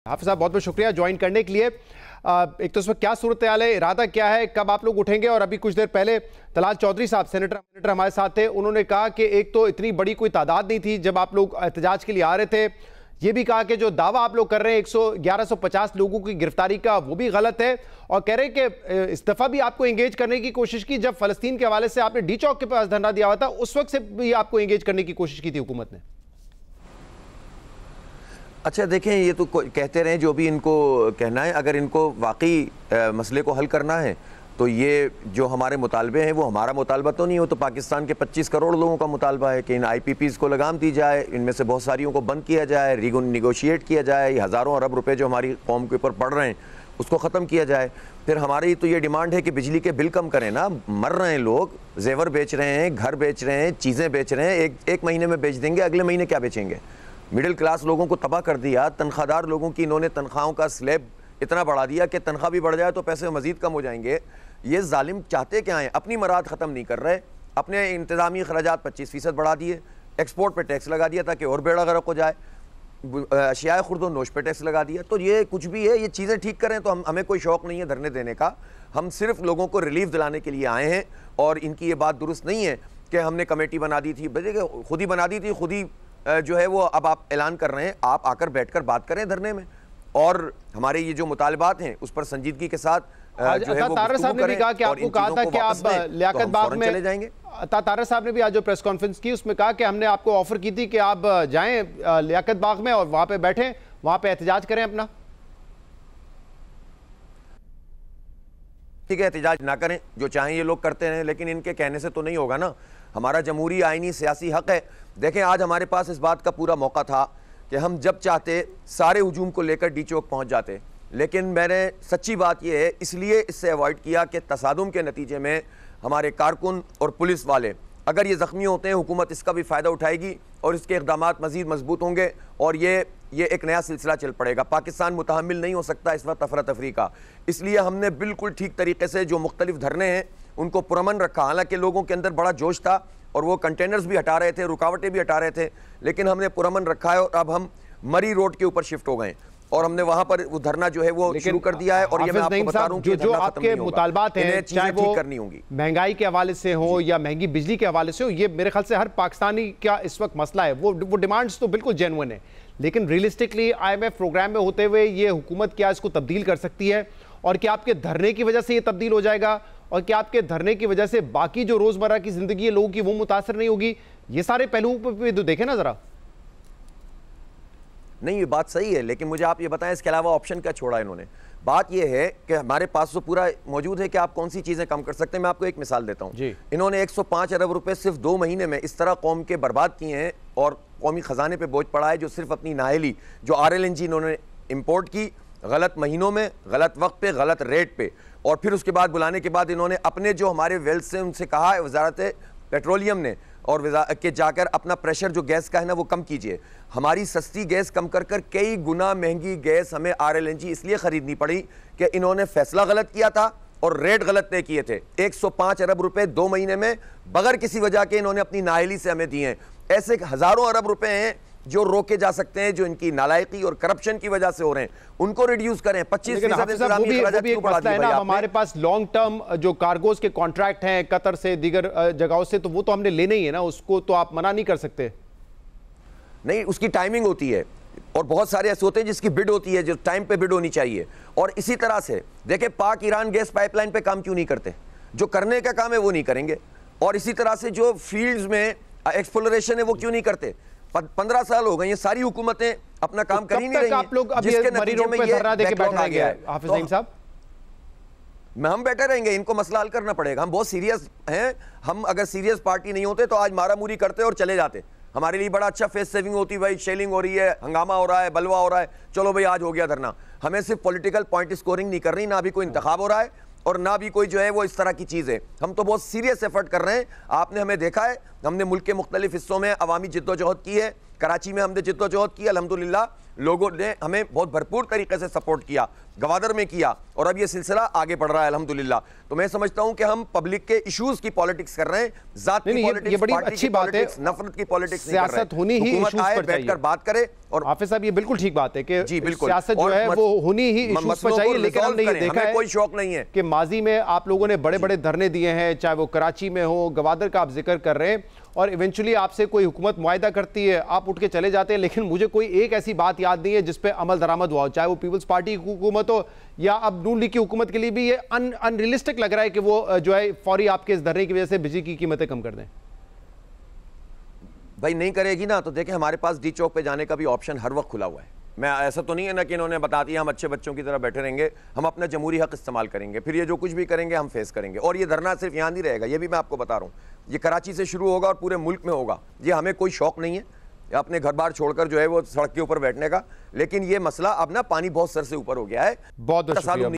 हाफिज साहब बहुत बहुत शुक्रिया ज्वाइन करने के लिए। एक तो इस वक्त क्या सूरत हाल है, इरादा क्या है, कब आप लोग उठेंगे? और अभी कुछ देर पहले तलाल चौधरी साहब सेनेटर हमारे साथ थे, उन्होंने कहा कि एक तो इतनी बड़ी कोई तादाद नहीं थी जब आप लोग एहतजाज के लिए आ रहे थे। ये भी कहा कि जो दावा आप लोग कर रहे हैं 1150 लोगों की गिरफ्तारी का, वो भी गलत है। और कह रहे हैं कि इस दफा भी आपको एंगेज करने की कोशिश की, जब फलस्तीन के हवाले से आपने डी चौक के पास धरना दिया हुआ था, उस वक्त से भी आपको एंगेज करने की कोशिश की थी हुकूमत ने। अच्छा देखें, ये तो कहते रहे जो भी इनको कहना है। अगर इनको वाकई मसले को हल करना है तो ये जो हमारे मुतालबे हैं वो हमारा मुतालबा तो नहीं हो, तो पाकिस्तान के 25 करोड़ लोगों का मुतालबा है कि इन IPPs को लगाम दी जाए, इनमें से बहुत सारियों को बंद किया जाए, निगोशिएट किया जाए, हज़ारों अरब रुपए जो हमारी कौम के ऊपर पड़ रहे हैं उसको ख़त्म किया जाए। फिर हमारी तो ये डिमांड है कि बिजली के बिल कम करें ना। मर रहे हैं लोग, जेवर बेच रहे हैं, घर बेच रहे हैं, चीज़ें बेच रहे हैं, एक महीने में बेच देंगे, अगले महीने क्या बेचेंगे? मिडिल क्लास लोगों को तबाह कर दिया। तनख्वाहदार लोगों की इन्होंने तनख्वाहों का स्लैब इतना बढ़ा दिया कि तनख्वाह भी बढ़ जाए तो पैसे मज़ीद कम हो जाएंगे। ये जालिम चाहते क्या हैं? अपनी मराद ख़त्म नहीं कर रहे। अपने इंतज़ामी खर्चात 25% बढ़ा दिए, एक्सपोर्ट पे टैक्स लगा दिया ताकि और बेड़ा गर्क हो जाए, अशियाए खुर्द व नोश पे टैक्स लगा दिया। तो ये कुछ भी है, ये चीज़ें ठीक करें तो हमें कोई शौक़ नहीं है धरने देने का। हम सिर्फ लोगों को रिलीफ दिलाने के लिए आए हैं। और इनकी ये बात दुरुस्त नहीं है कि हमने कमेटी बना दी थी, खुद ही बना दी थी, खुद ही जो है वो अब आप ऐलान कर रहे हैं। आप आकर बैठकर बात करें धरने में, और हमारे ये जो मुतालबात हैं उस पर संजीदगी के साथ जो है वो तारा साहब ने भी कहा कि आपको कहा था कि आप लियाकत बाग में चले जाएंगे। तारा साहब ने भी आज जो प्रेस कॉन्फ्रेंस की उसमें कहा कि हमने आपको ऑफर की थी कि आप जाएं लियाकत बाग में और वहां पे बैठें, वहां पे एहतजाज करें अपना। ठीक है, एहतजाज ना करें, जो चाहें ये लोग करते रहें, लेकिन इनके कहने से तो नहीं होगा ना। हमारा जमहूरी आईनी सियासी हक है। देखें, आज हमारे पास इस बात का पूरा मौका था कि हम जब चाहते सारे हुजूम को लेकर डी चौक पहुंच जाते, लेकिन मैंने सच्ची बात यह है इसलिए इससे अवॉइड किया कि तसादुम के नतीजे में हमारे कारकुन और पुलिस वाले अगर ये ज़ख्मी होते हैं, हुकूमत इसका भी फ़ायदा उठाएगी और इसके इक़दामात मज़ीद मजबूत होंगे और ये एक नया सिलसिला चल पड़ेगा। पाकिस्तान मुतहम्मिल नहीं हो सकता इस वक्त अफरा तफरी का। इसलिए हमने बिल्कुल ठीक तरीके से जो मुख्तलिफ धरने हैं उनको पुरअमन रखा। हालांकि लोगों के अंदर बड़ा जोश था और वो कंटेनर्स भी हटा रहे थे, रुकावटें भी हटा रहे थे, लेकिन हमने पुरअमन रखा है। और अब हम मरी रोड के ऊपर शिफ्ट हो गए और हमने वहां पर वो धरना जो है वो शुरू कर दिया है। और ये मैं आपको बता रहा हूं कि जो आपके मुतालबात हैं, चाहे वो करनी होंगी, महंगाई के हवाले से हो या महंगी बिजली के हवाले से हो, ये मेरे ख्याल से हर पाकिस्तानी का इस वक्त मसला है। वो डिमांड्स तो बिल्कुल जेन्युइन है, लेकिन रियलिस्टिकली IMF प्रोग्राम में होते हुए ये हुकूमत क्या इसको तब्दील कर सकती है? और क्या आपके धरने की वजह से ये तब्दील हो जाएगा? और क्या आपके धरने की वजह से बाकी जो रोजमर्रा की जिंदगी है लोगों की वो मुतासर नहीं होगी? ये सारे पहलुओं पर तो देखें ना जरा। नहीं, ये बात सही है, लेकिन मुझे आप ये बताएं इसके अलावा ऑप्शन क्या छोड़ा इन्होंने? बात ये है कि हमारे पास तो पूरा मौजूद है कि आप कौन सी चीज़ें कम कर सकते हैं। मैं आपको एक मिसाल देता हूँ। इन्होंने 105 अरब रुपए सिर्फ 2 महीने में इस तरह कौम के बर्बाद किए हैं और कौमी ख़जाने पे बोझ पड़ा है, जो सिर्फ अपनी नाहली जो RLNG इन्होंने इम्पोर्ट की गलत महीनों में, गलत वक्त पे, गलत रेट पे, और फिर उसके बाद बुलाने के बाद इन्होंने अपने जो हमारे वेल्स से उनसे कहा है वजारत पेट्रोलियम ने और कि जाकर अपना प्रेशर जो गैस का है ना वो कम कीजिए। हमारी सस्ती गैस कम कर कर कई गुना महंगी गैस हमें RLNG इसलिए खरीदनी पड़ी कि इन्होंने फैसला गलत किया था और रेट गलत तय किए थे। 105 अरब रुपए 2 महीने में बगैर किसी वजह के इन्होंने अपनी नाअहली से हमें दिए हैं। ऐसे हजारों अरब रुपए हैं जो रोके जा सकते हैं, जो इनकी नालायकी और करप्शन की वजह से हो रहे हैं, उनको रिड्यूस करें। 25% हमारे पास लॉन्ग टर्म जो कार्गोज के कॉन्ट्रैक्ट हैं कतर से, दीगर जगहों से, तो वो तो हमने लेने ही है ना, उसको तो आप मना नहीं कर सकते। नहीं, उसकी टाइमिंग होती है और बहुत सारे ऐसे होते हैं जिसकी बिड होती है, जो टाइम पे बिड होनी चाहिए। और इसी तरह से देखें, पाक ईरान गैस पाइपलाइन पे काम क्यों नहीं करते? जो करने का काम है वो नहीं करेंगे। और इसी तरह से जो फील्ड्स में एक्सप्लोरेशन है वो क्यों नहीं करते? 15 साल हो गए, ये सारी हुकूमतें अपना काम कर ही नहीं रही। आप लोग जिसके नतीजे में ये बैकलॉग आ गया है। हाफिज नईम साहब, हम बैठे रहेंगे, इनको मसला हल करना पड़ेगा। हम बहुत सीरियस हैं। हम अगर सीरियस पार्टी नहीं होते तो आज मारामुरी करते और चले जाते। हमारे लिए बड़ा अच्छा फेस सेविंग होती, भाई शेलिंग हो रही है, हंगामा हो रहा है, बलवा हो रहा है, चलो भाई आज हो गया धरना। हमें सिर्फ पॉलिटिकल पॉइंट स्कोरिंग नहीं करनी, ना भी कोई इंतखाब हो रहा है और ना भी कोई जो है वो इस तरह की चीज़ है। हम तो बहुत सीरियस एफर्ट कर रहे हैं। आपने हमें देखा है, हमने मुल्क के मुख्तलिफ हिस्सों में अवामी जिद्दोजहद की है। कराची में हमने जिद्दोजहद की, अल्हम्दुलिल्लाह लोगों ने हमें बहुत भरपूर तरीके से सपोर्ट किया, गवादर में किया, और अब ये सिलसिला आगे बढ़ रहा है अल्हम्दुलिल्लाह। तो मैं समझता हूं कि हम पब्लिक के इश्यूज की पॉलिटिक्स कर रहे हैं, जात की पॉलिटिक्स, ये बड़ी अच्छी बात है, नफरत की पॉलिटिक्स नहीं कर रहे। सियासत होनी ही इश्यूज पर बैठकर बात करे। और हाफिज साहब ये बिल्कुल ठीक बात है कि जी बिल्कुल सियासत जो है वो होनी ही इश्यूज पर चाहिए, लेकिन हमने ये देखा है कोई शौक नहीं है कि माजी में आप लोगों ने बड़े बड़े धरने दिए हैं, चाहे वो कराची में हो, गवादर का आप जिक्र कर रहे हैं, और इवेंचुअली आपसे कोई हुकूमत मुआहिदा करती है, आप उठ के चले जाते हैं, लेकिन मुझे कोई एक ऐसी बात याद नहीं है जिस पे अमल दरामद हुआ हो, चाहे वो पीपल्स पार्टी की हुकूमत हो या अब नून लीग की हुकूमत के लिए भी ये अनरियलिस्टिक लग रहा है कि वो जो है फौरी आपके इस धरने की वजह से बिजली की कीमतें कम कर दें। भाई नहीं करेगी ना तो देखें, हमारे पास डी चौक पे जाने का भी ऑप्शन हर वक्त खुला हुआ है। मैं ऐसा तो नहीं है ना कि इन्होंने बता दिया हम अच्छे बच्चों की तरह बैठे रहेंगे, हम अपना जमहूरी हक इस्तेमाल करेंगे, फिर ये जो कुछ भी करेंगे हम फेस करेंगे। और ये धरना सिर्फ यहाँ नहीं रहेगा, ये भी मैं आपको बता रहा हूँ, ये कराची से शुरू होगा और पूरे मुल्क में होगा। ये हमें कोई शौक नहीं है अपने घर बार छोड़कर जो है वो सड़क के ऊपर बैठने का, लेकिन ये मसला अब ना पानी बहुत सर से ऊपर हो गया है। बहुत